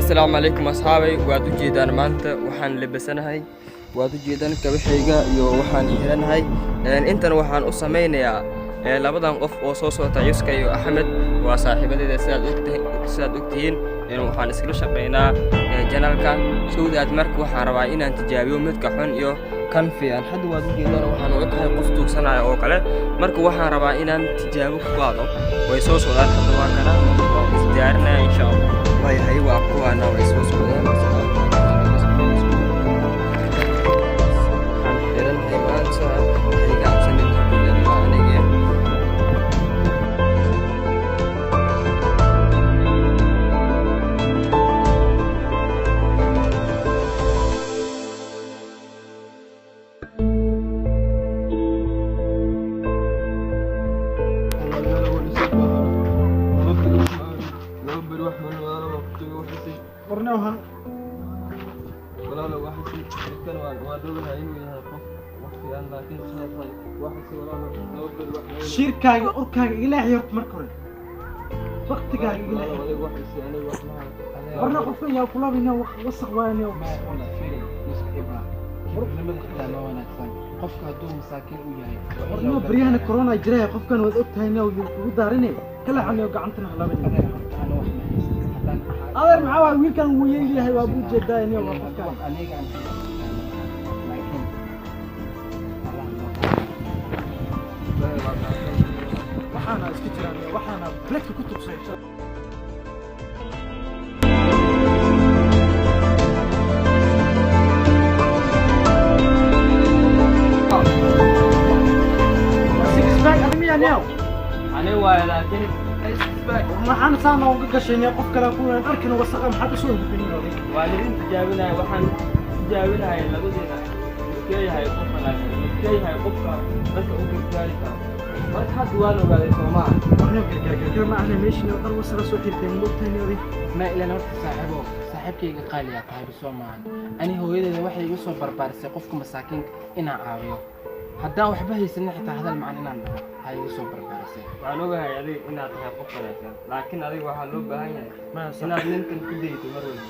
السلام عليكم أصحابي وادو جيدان مانتا وحان لبسنهاي وادو جيدان كبحيغا يو وحان هيرانهاي انتنا وحان أسامينيا لابدان قف وصوصو تايوسكا يو أحمد وصاحبتي سياد أكتين وحان اسكلو شقينا جنالكا سوداد مرك وحان ربا إنان تجابيو مدكا حون يو كان فيان حد وادو جيدان وحان وقتها قفتو سنة أو كلا مرك وحان ربا إنان تجابيو كبادو ويسوسو دان حد واكنا إسدارنا إن شاء الله وهي وأقوانا ويسوسودان حنحرن هيمانسا هيقع سنين لما أنيجي ورناها ولا لو واحد كان وادوغنا إنه يهرب وقتي أنا لكن صار واحد ولا لو بالواحد شيركاga urkaaga ilaahay horta marka hore waqtigaaga ilaahay ولا واحد أنا واحد warna qofkan yaa kula bina wasaq waayna qofka haduu masaakiin u yahay warna bariyana corona jiray qofkan wad ogtahay inuu ugu daarinay kala xaniyo gacantana halabin adeer maxaa waa wiilkan uu yeelyahay waa buu jeedaa inuu waa qofkan aniga aan laakiin waxaana iska jiraan waxaana bladka ku tugsay أنا ولا لكن waxaan saan uga gashay qof kale ku arkina wasaq maxaa soo gudbinay والدين تجاوبنا وحن تجاوبنا هاي لبدينا كي هاي قفنا كي هاي قفنا بس أوكي كارثة بس حد وانو قال يسمع waxna gargaar ma ahna meeshii oo dhan wasaq soo xirtay moogtahay ma ilaan horta saaxiibkayga qaaliya tahay Soomaali ani hooyadeeda waxay igu soo barbaarisay qofka masaakiinka inaan caawiyo haddaan waxba haysan xitaa hadal macaan inaan dhaho hay igu soo barbaarisay waxaan ogahay adiga inaad tahay qof wanaagsan laakiin adiga waxaa loo baahan yahay inaad ninkan ku daydo mar walba